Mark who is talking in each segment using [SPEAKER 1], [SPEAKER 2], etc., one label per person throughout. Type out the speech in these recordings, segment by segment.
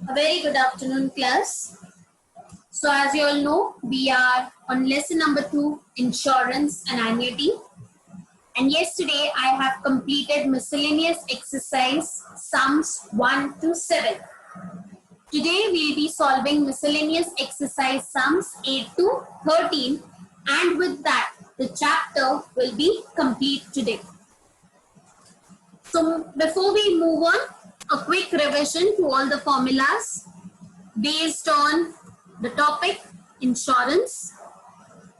[SPEAKER 1] A very good afternoon, class. So, as you all know, we are on lesson number 2, insurance and annuity. And yesterday, I have completed miscellaneous exercise sums 1 to 7. Today, we'll be solving miscellaneous exercise sums 8 to 13. And with that, the chapter will be complete today. So, before we move on, a quick revision to all the formulas based on the topic insurance.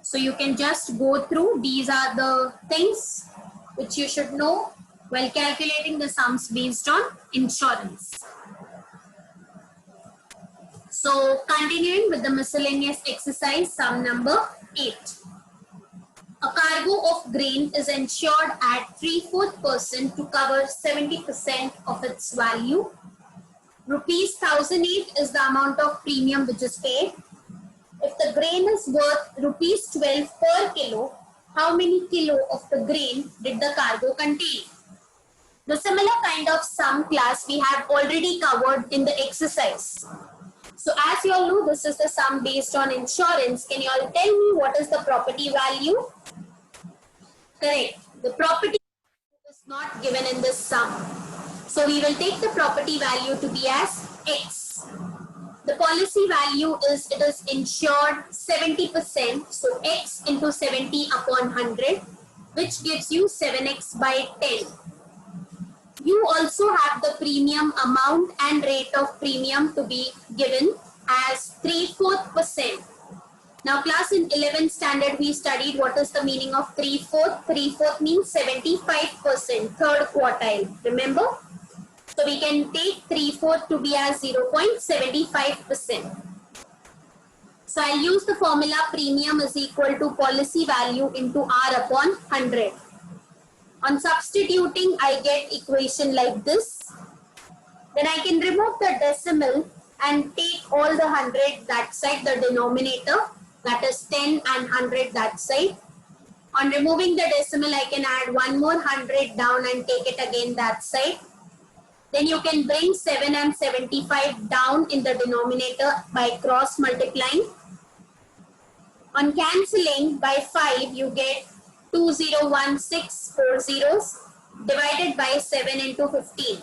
[SPEAKER 1] So you can just go through. These are the things which you should know while calculating the sums based on insurance. So continuing with the miscellaneous exercise, sum number 8. A cargo of grain is insured at 3/4% to cover 70% of its value. Rupees 1008 is the amount of premium which is paid. If the grain is worth rupees 12 per kilo, how many kilo of the grain did the cargo contain? The similar kind of sum class we have already covered in the exercise. So as you all know, this is the sum based on insurance. Can you all tell me what is the property value? Correct. The property is not given in this sum. So we will take the property value to be as X. The policy value is, it is insured 70%. So X into 70 upon 100, which gives you 7X by 10. You also have the premium amount and rate of premium to be given as 3/4%. Now class, in 11th standard we studied what is the meaning of 3/4. 3/4 means 75%, third quartile. Remember? So we can take 3/4 to be as 0.75%. So I'll use the formula premium is equal to policy value into R upon 100. On substituting, I get equation like this. Then I can remove the decimal and take all the 100 that side, the denominator, that is 10 and 100 that side. On removing the decimal, I can add one more 100 down and take it again that side. Then you can bring 7 and 75 down in the denominator by cross multiplying. On cancelling by 5, you get 2016 zeros divided by 7 into 15.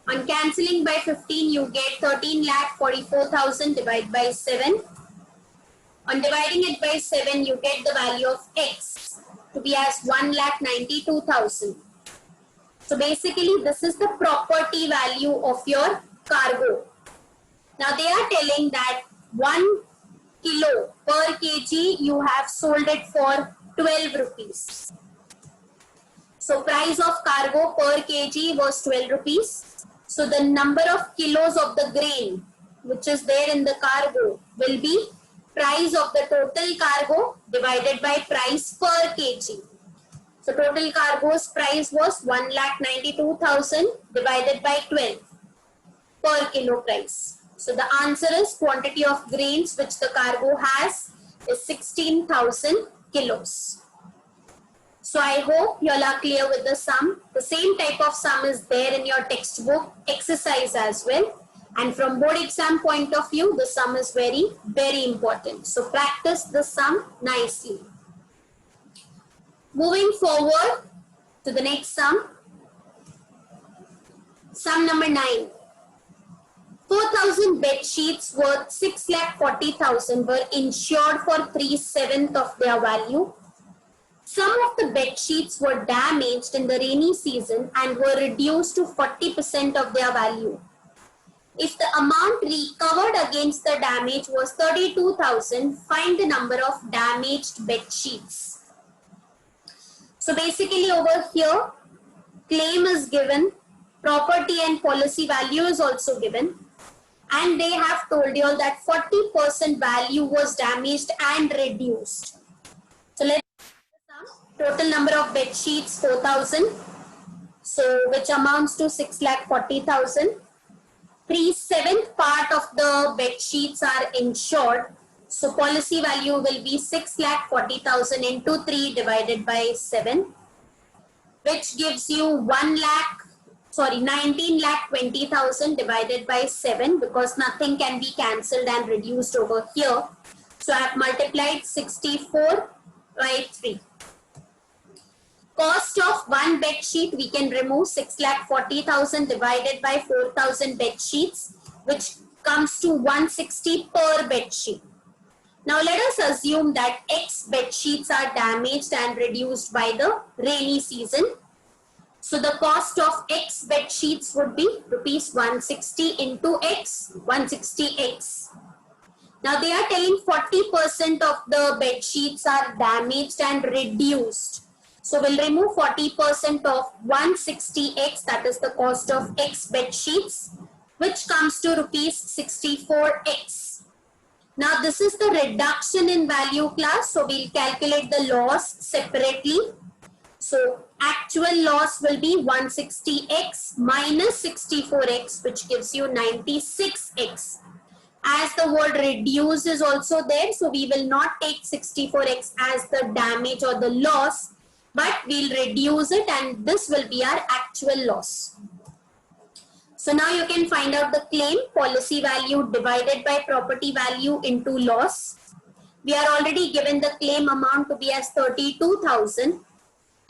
[SPEAKER 1] On cancelling by 15, you get 13,44,000 divided by 7. On dividing it by 7, you get the value of X to be as 1,92,000. So basically, this is the property value of your cargo. Now they are telling that 1 kilo per kg, you have sold it for 12 rupees. So price of cargo per kg was 12 rupees. So the number of kilos of the grain which is there in the cargo will be price of the total cargo divided by price per kg. So total cargo's price was 1,92,000 divided by 12 per kilo price. So the answer is quantity of grains which the cargo has is 16,000 kilos. So I hope you all are clear with the sum. The same type of sum is there in your textbook exercise as well. And from board exam point of view, the sum is very, very important. So practice the sum nicely. Moving forward to the next sum. Sum number 9. 4,000 bed sheets worth 6,40,000 were insured for 3/7 of their value. Some of the bed sheets were damaged in the rainy season and were reduced to 40% of their value. If the amount recovered against the damage was 32,000, find the number of damaged bed sheets. So basically over here, claim is given, property and policy value is also given, and they have told you all that 40% value was damaged and reduced. So let's total number of bed sheets 4,000, so which amounts to 6,40,000. 3/7 part of the bed sheets are insured, so policy value will be 6,40,000 into 3 divided by 7, which gives you 1 lakh. sorry, 19,20,000 divided by 7, because nothing can be cancelled and reduced over here. So I have multiplied 64 by 3. Cost of one bed sheet, we can remove 6,40,000 divided by 4,000 bed sheets, which comes to 160 per bed sheet. Now let us assume that X bed sheets are damaged and reduced by the rainy season. So the cost of X bed sheets would be rupees 160 into X, 160X. Now they are telling 40% of the bed sheets are damaged and reduced. So we'll remove 40% of 160X, that is the cost of X bed sheets, which comes to rupees 64X. Now this is the reduction in value class, so we'll calculate the loss separately. So actual loss will be 160X minus 64X, which gives you 96X. As the word reduce is also there, so we will not take 64X as the damage or the loss, but we'll reduce it and this will be our actual loss. So now you can find out the claim, policy value divided by property value into loss. We are already given the claim amount to be as 32,000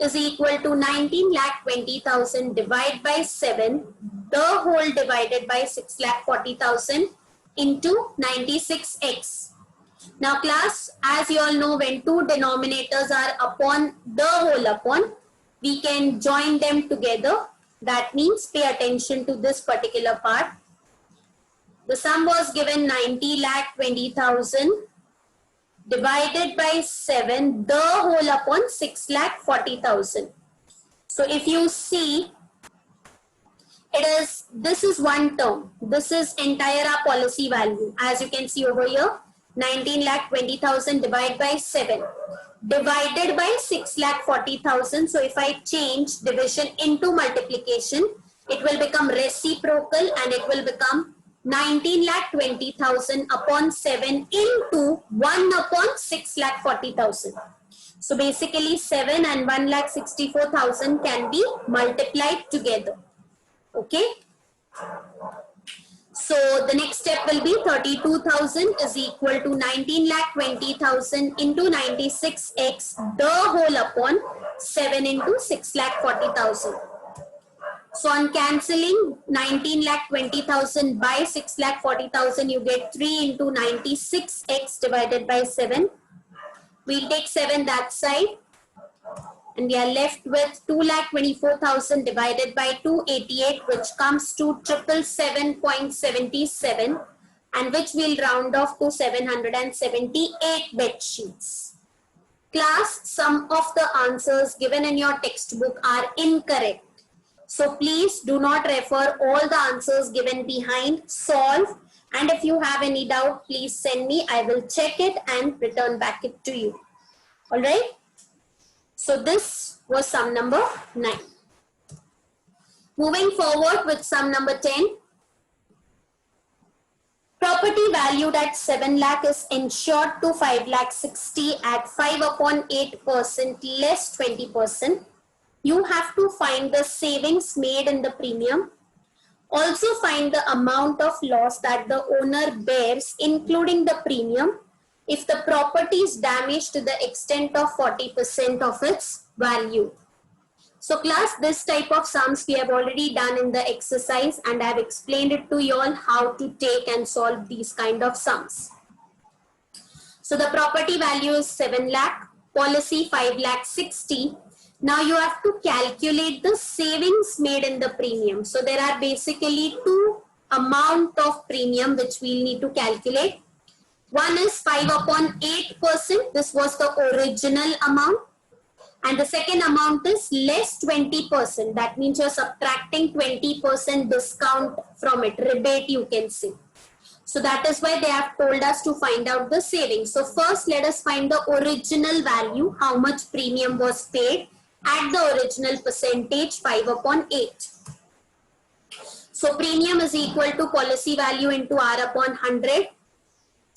[SPEAKER 1] is equal to 19,20,000 divided by 7, the whole divided by 6,40,000 into 96X. Now class, as you all know, when two denominators are upon the whole upon, we can join them together. That means pay attention to this particular part. The sum was given 90,20,000 divided by 7, the whole upon 6,40,000. So if you see, this is one term. This is entire our policy value. As you can see over here, 19,20,000 divided by 7 divided by 6,40,000. So if I change division into multiplication, it will become reciprocal and it will become 19,20,000 upon 7 into 1 upon 6,40,000. So basically 7 and 1,64,000 can be multiplied together. Okay. So the next step will be 32,000 is equal to 19,20,000 into 96X, the whole upon 7 into 6,40,000. So on cancelling 19,20,000 by 6,40,000, you get 3 into 96X divided by 7. We'll take 7 that side. And we are left with 2,24,000 divided by 288, which comes to 777.77, and which we'll round off to 778 bed sheets. Class, some of the answers given in your textbook are incorrect. So please do not refer all the answers given behind, solve, and if you have any doubt, please send me. I will check it and return back it to you. All right. So this was sum number 9. Moving forward with sum number 10. Property valued at 7 lakh is insured to 5,60,000 at 5/8% less 20%. You have to find the savings made in the premium. Also find the amount of loss that the owner bears, including the premium, if the property is damaged to the extent of 40% of its value. So class, this type of sums we have already done in the exercise, and I have explained it to you all how to take and solve these kind of sums. So the property value is 7 lakh, policy 5,60,000. Now you have to calculate the savings made in the premium. So there are basically two amount of premium which we need to calculate. One is 5/8%. This was the original amount. And the second amount is less 20%. That means you're subtracting 20% discount from it. Rebate, you can say. So that is why they have told us to find out the savings. So first let us find the original value. How much premium was paid at the original percentage, 5/8. So premium is equal to policy value into R upon 100.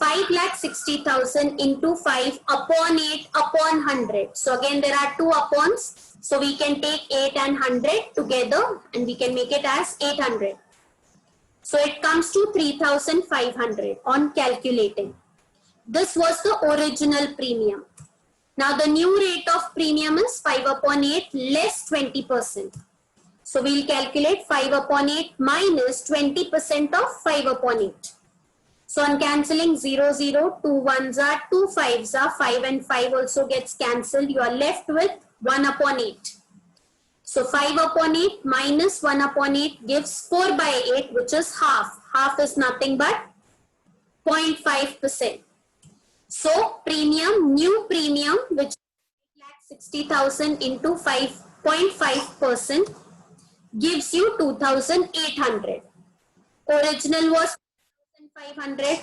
[SPEAKER 1] 5,60,000 into 5 upon 8 upon 100. So again there are two upons. So we can take 8 and 100 together and we can make it as 800. So it comes to 3,500 on calculating. This was the original premium. Now the new rate of premium is 5 upon 8 less 20%. So we'll calculate 5 upon 8 minus 20% of 5 upon 8. So on cancelling 0, 0, 2 1s are 2 5s are 5 and 5 also gets cancelled. You are left with 1 upon 8. So 5 upon 8 minus 1 upon 8 gives 4 by 8, which is half. Half is nothing but 0.5%. So premium, new premium, which is 8,60,000 into 5.5% gives you 2,800. Original was 2,500.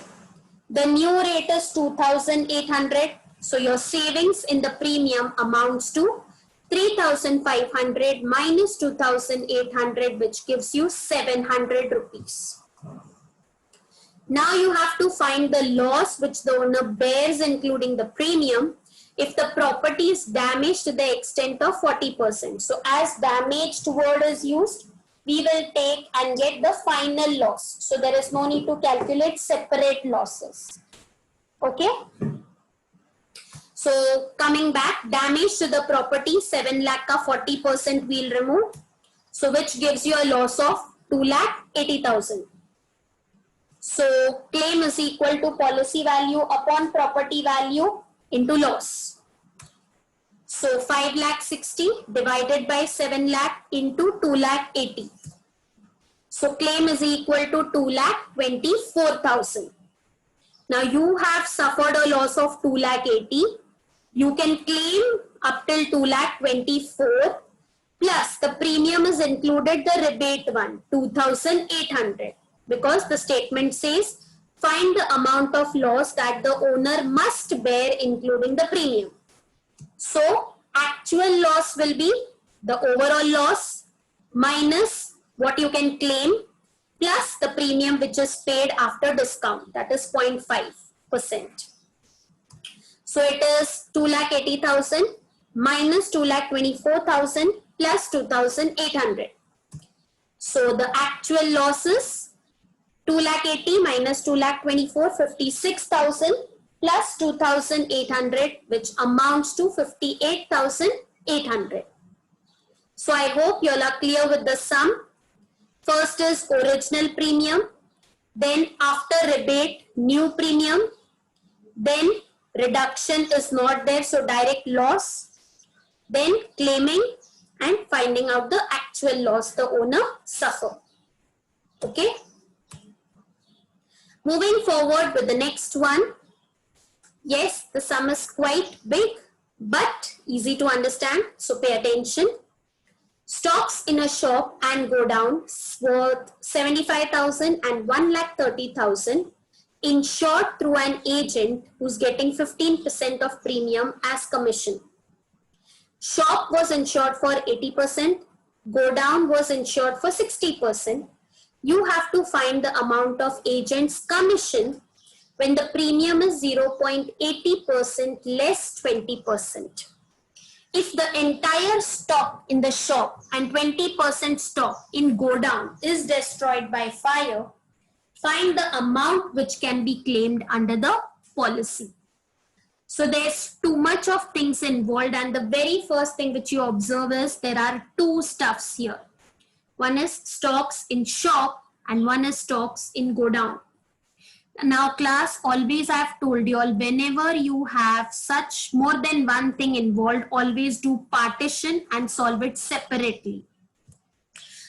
[SPEAKER 1] The new rate is 2,800. So your savings in the premium amounts to 3,500 minus 2,800, which gives you 700 rupees. Now you have to find the loss which the owner bears including the premium if the property is damaged to the extent of 40%. So as damaged word is used, we will take and get the final loss. So there is no need to calculate separate losses. Okay. So coming back, damage to the property 7 lakh ka 40% we'll remove. So which gives you a loss of 2,80,000. So claim is equal to policy value upon property value into loss. So 5,60,000 divided by 7 lakh into 2,80,000. So claim is equal to 2,24,000. Now you have suffered a loss of 2,80,000. You can claim up till 2,24,000 plus the premium is included the rebate one 2,800. Because the statement says find the amount of loss that the owner must bear including the premium. So actual loss will be the overall loss minus what you can claim plus the premium which is paid after discount, that is 0.5%. So it is 2,80,000 minus 2,24,000 plus 2,800. So the actual loss is 2,80,000 minus 2,24,000, 56,000 plus 2,800, which amounts to 58,800. So I hope you all are clear with the sum. First is original premium, then after rebate, new premium, then reduction is not there, so direct loss, then claiming and finding out the actual loss the owner suffered. Okay. Moving forward with the next one. Yes, the sum is quite big, but easy to understand. So pay attention. Stocks in a shop and go down worth 75,000 and 1,30,000 insured through an agent who's getting 15% of premium as commission. Shop was insured for 80%. Go down was insured for 60%. You have to find the amount of agent's commission when the premium is 0.80% less 20%. If the entire stock in the shop and 20% stock in go down is destroyed by fire, find the amount which can be claimed under the policy. So there's too much of things involved, and the very first thing which you observe is there are two stuffs here. One is stocks in shop and one is stocks in go down. Now class, always I have told you all, whenever you have such more than one thing involved, always do partition and solve it separately.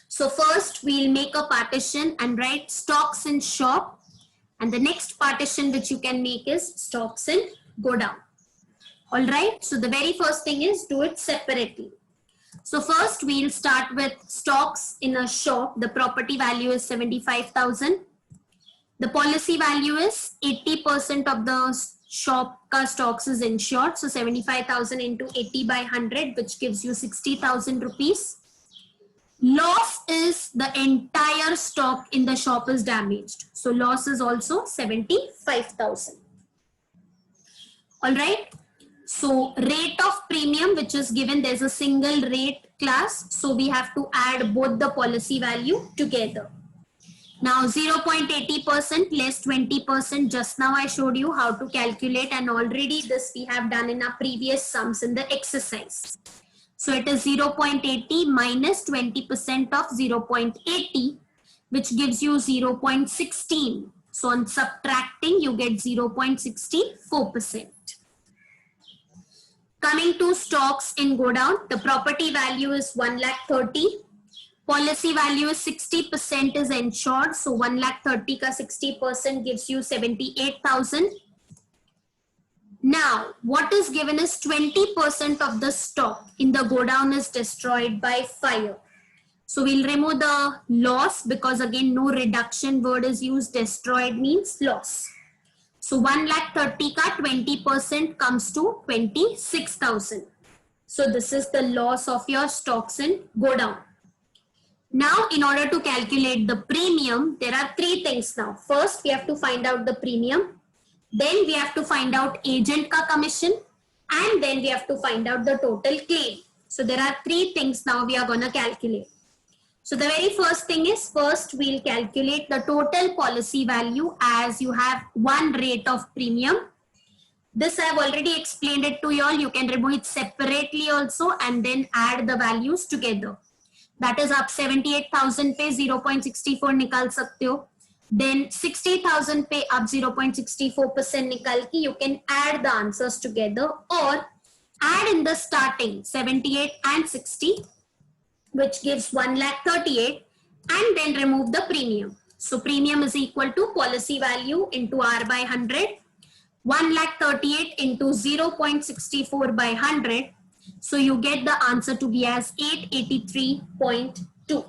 [SPEAKER 1] So first we'll make a partition and write stocks in shop, and the next partition which you can make is stocks in go down. All right, so the very first thing is do it separately. So first we'll start with stocks in a shop. The property value is 75,000. The policy value is 80% of the shop stocks is insured. So 75,000 into 80 by 100, which gives you 60,000 rupees. Loss is the entire stock in the shop is damaged. So loss is also 75,000. All right. So rate of premium, which is given, there's a single rate class. So we have to add both the policy value together. Now 0.80% less 20%. Just now I showed you how to calculate, and already this we have done in our previous sums in the exercise. So it is 0.80 minus 20% of 0.80, which gives you 0.16. So on subtracting, you get 0.64%. Coming to stocks in go down, the property value is 1,30,000. Policy value is 60% is insured. So 1,30,000 ka 60% gives you 78,000. Now, what is given is 20% of the stock in the go down is destroyed by fire. So we'll remove the loss because again, no reduction word is used. Destroyed means loss. So 1,30,000 ka 20% comes to 26,000. So this is the loss of your stocks in go down. Now, in order to calculate the premium, there are three things now. First, we have to find out the premium. Then we have to find out agent ka commission, and then we have to find out the total claim. So there are three things now we are going to calculate. So the very first thing is, first we'll calculate the total policy value as you have one rate of premium. This I have already explained it to you all. You can remove it separately also and then add the values together. That is up 78,000 पे 0.64 निकाल सकते हो. Then 60,000 पे up 0.64% निकाल के you can add the answers together, or add in the starting 78 and 60, which gives 1,38,000, and then remove the premium. So premium is equal to policy value into R by 100, 1,38,000 into 0.64 by 100. So you get the answer to be as 883.2.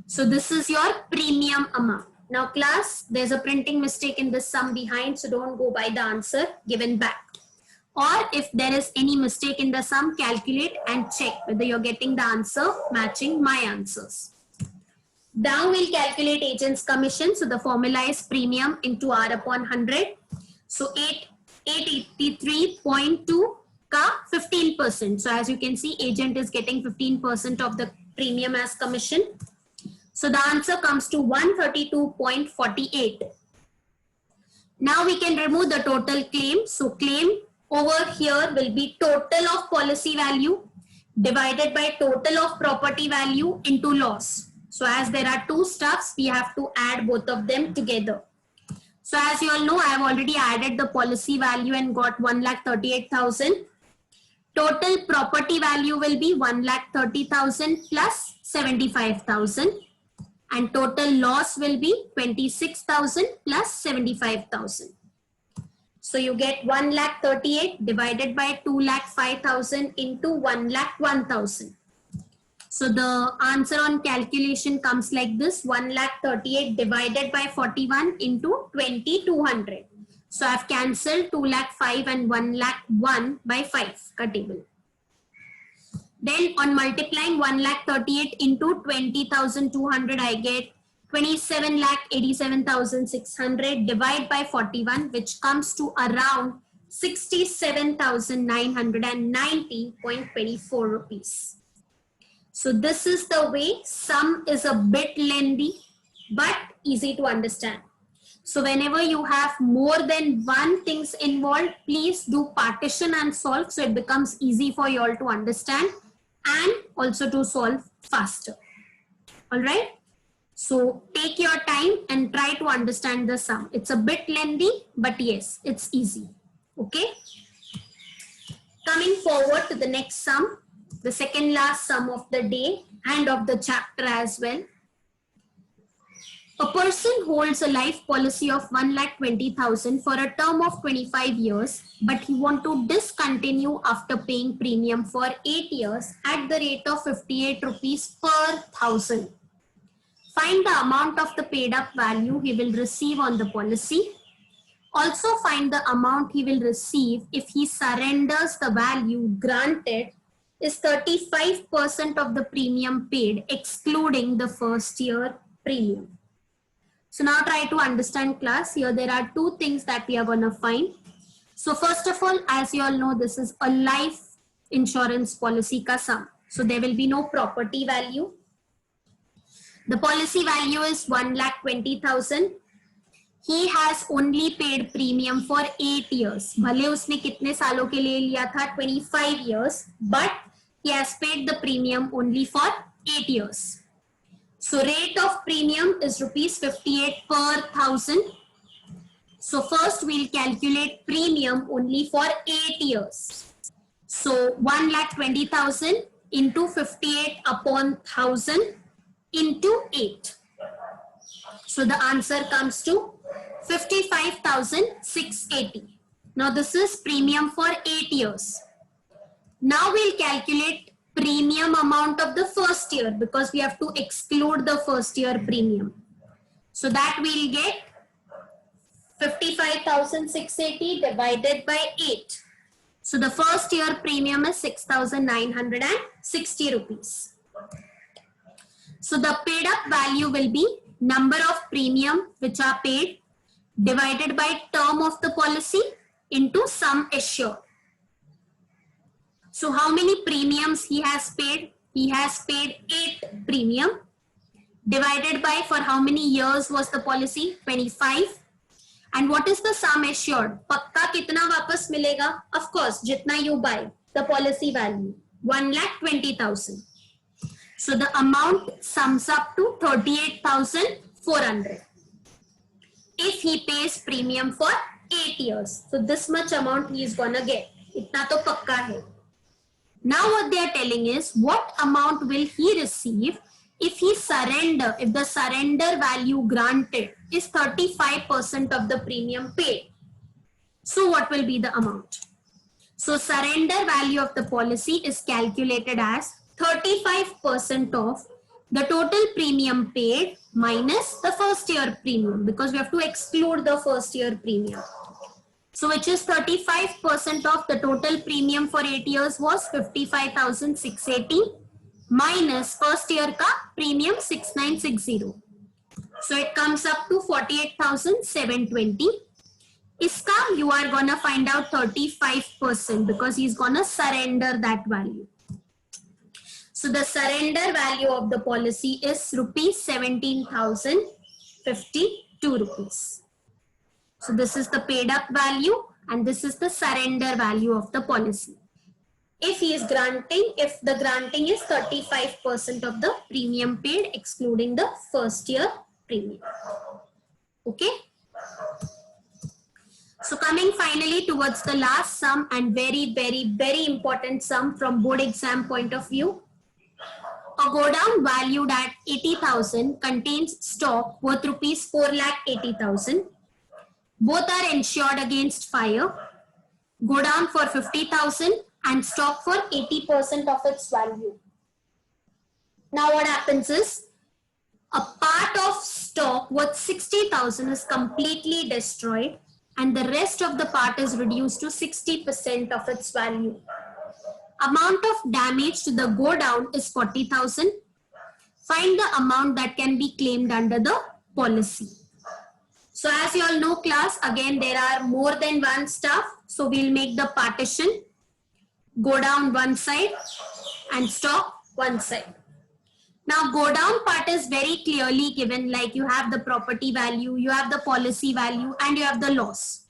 [SPEAKER 1] So this is your premium amount. Now class, there's a printing mistake in this sum behind, so don't go by the answer given back. Or if there is any mistake in the sum, calculate and check whether you're getting the answer matching my answers. Now we'll calculate agent's commission. So the formula is premium into R upon 100. So 883.2 ka 15%. So as you can see, agent is getting 15% of the premium as commission. So the answer comes to 132.48. Now we can remove the total claim. So claim over here will be total of policy value divided by total of property value into loss. So as there are two stuffs, we have to add both of them together. So as you all know, I have already added the policy value and got 1,38,000. Total property value will be 1,30,000 plus 75,000. And total loss will be 26,000 plus 75,000. So you get 1,38,000 divided by 2,05,000 into 1,01,000. So the answer on calculation comes like this: 1,38,000 divided by 41 into 2,200. So I've cancelled 2,05,000 and 1,01,000 by 5 ka table. Then on multiplying 1,38,000 into 20,200, I get 27,87,600 divided by 41, which comes to around 67,990.24 rupees. So this is the way. Sum is a bit lengthy, but easy to understand. So whenever you have more than one things involved, please do partition and solve, so it becomes easy for you all to understand and also to solve faster. All right. So take your time and try to understand the sum. It's a bit lengthy, but yes, it's easy. Okay. Coming forward to the next sum, the second last sum of the day and of the chapter as well. A person holds a life policy of 1,20,000 for a term of 25 years, but he wants to discontinue after paying premium for 8 years at the rate of 58 rupees per thousand. Find the amount of the paid up value he will receive on the policy. Also find the amount he will receive if he surrenders the value granted is 35% of the premium paid, excluding the first year premium. So now try to understand, class. Here there are two things that we are going to find. So first of all, as you all know, this is a life insurance policy ka sum. So there will be no property value. The policy value is 1,20,000. He has only paid premium for 8 years. भले उसने कितने सालों के लिए लिया था 25 years, but he has paid the premium only for 8 years. So rate of premium is rupees 58 per thousand. So first we'll calculate premium only for 8 years. So 1,20,000 into 58 upon 1000 into 8. So the answer comes to 55,680. Now this is premium for 8 years. Now we'll calculate premium amount of the first year because we have to exclude the first year premium. So that we'll get 55,680 divided by 8. So the first year premium is 6,960 rupees. So the paid up value will be number of premium which are paid divided by term of the policy into sum assured. So how many premiums he has paid? He has paid 8 premium divided by for how many years was the policy? 25. And what is the sum assured? Pakka kitna wapas milega? Of course, jitna you buy, the policy value, 1,20,000. So the amount sums up to 38,400. If he pays premium for 8 years. So this much amount he is gonna get. Itna to pakka hai. Now what they are telling is what amount will he receive if he surrender, if the surrender value granted is 35% of the premium paid. So what will be the amount? So surrender value of the policy is calculated as 35% of the total premium paid minus the first year premium because we have to exclude the first year premium. So which is 35% of the total premium for 8 years was 55,680 minus first year ka premium 6,960. So it comes up to 48,720. Iska you are gonna find out 35% because he's gonna surrender that value. So the surrender value of the policy is rupees 17,052 rupees. So this is the paid up value and this is the surrender value of the policy. If he is granting, if the granting is 35% of the premium paid excluding the first year premium. Okay. So coming finally towards the last sum and very important sum from board exam point of view. A godown valued at 80,000 contains stock worth rupees 4,80,000. Both are insured against fire. Godown for 50,000 and stock for 80% of its value. Now what happens is a part of stock worth 60,000 is completely destroyed and the rest of the part is reduced to 60% of its value. Amount of damage to the godown is 40,000. Find the amount that can be claimed under the policy. So as you all know class, again there are more than one stuff. So we'll make the partition, godown one side and stock one side. Now godown part is very clearly given, like you have the property value, you have the policy value and you have the loss.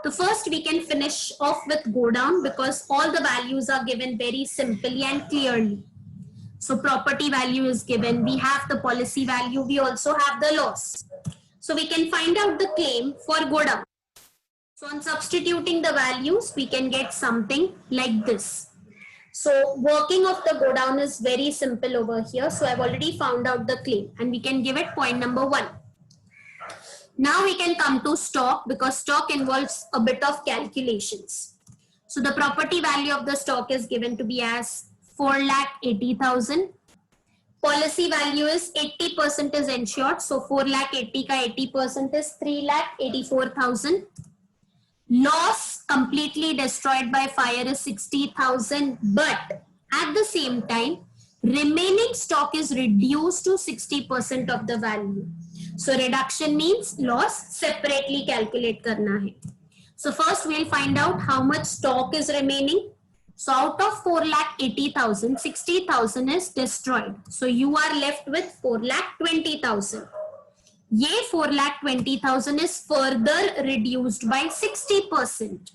[SPEAKER 1] So first we can finish off with godown because all the values are given very simply and clearly. So property value is given, we have the policy value, we also have the loss. So we can find out the claim for godown. So on substituting the values, we can get something like this. So working of the godown is very simple over here. So I've already found out the claim and we can give it point number 1. Now we can come to stock because stock involves a bit of calculations. So the property value of the stock is given to be as 4,80,000. Policy value is 80% is insured. So 4,80,000 ka 80% is 3,84,000. Loss completely destroyed by fire is 60,000. But at the same time, remaining stock is reduced to 60% of the value. So reduction means loss separately calculate karna hai. So first we'll find out how much stock is remaining. So out of 4,80,000, 60,000 is destroyed. So you are left with 4,20,000. ये 4,20,000 is further reduced by 60%.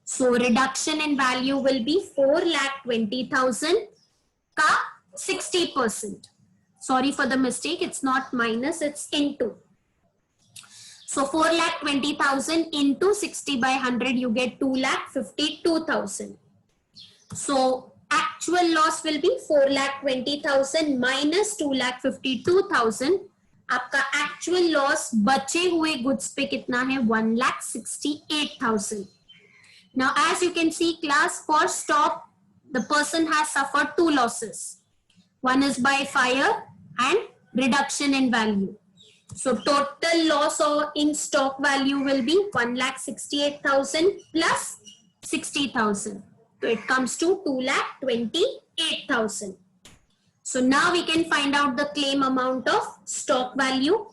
[SPEAKER 1] So reduction in value will be 4,20,000 ka 60%. Sorry for the mistake, it's not minus, it's into. So 4,20,000 into 60 by 100, you get 2,52,000. So actual loss will be 4,20,000 minus 2,52,000. आपका actual loss बचे हुए goods पे कितना है? 1,68,000. Now as you can see class, for stock, the person has suffered two losses. One is by fire and reduction in value. So total loss in stock value will be 1,68,000 plus 60,000. So it comes to 2,28,000. So now we can find out the claim amount of stock value.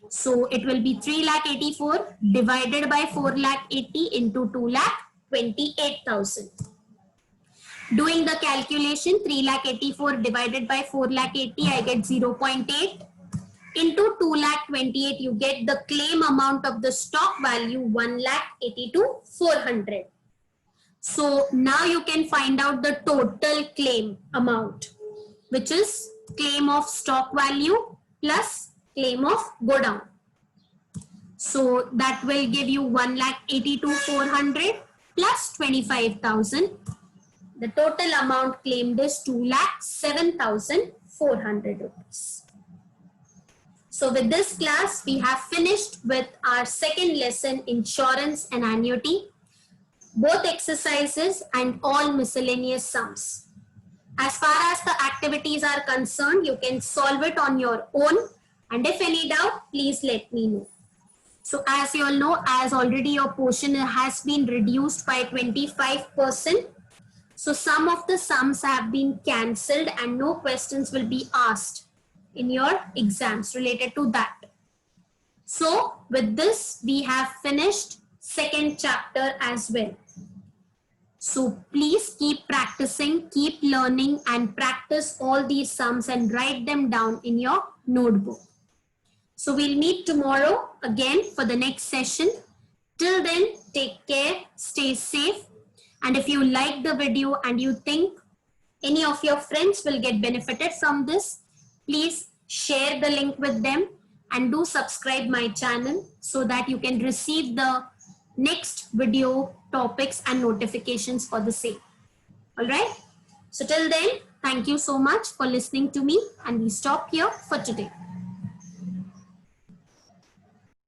[SPEAKER 1] So it will be 3,84,000 divided by 4,80,000 into 2,28,000. Doing the calculation, 3,84,000 divided by 4,80,000, I get 0.8. Into 2,28,000, you get the claim amount of the stock value 1,82,400. So now you can find out the total claim amount, which is claim of stock value plus claim of go down. So that will give you 1,82,400 plus 25,000. The total amount claimed is 2,07,400 rupees. So with this class, we have finished with our second lesson, insurance and annuity, both exercises and all miscellaneous sums. As far as the activities are concerned, you can solve it on your own. And if any doubt, please let me know. So as you all know, as already your portion has been reduced by 25%. So some of the sums have been cancelled and no questions will be asked in your exams related to that. So with this, we have finished second chapter as well. So please keep practicing, keep learning and practice all these sums and write them down in your notebook. So we'll meet tomorrow again for the next session. Till then, take care, stay safe. And if you like the video and you think any of your friends will get benefited from this, please share the link with them and do subscribe my channel so that you can receive the next video topics and notifications for the same. All right. So till then, thank you so much for listening to me and we stop here for today.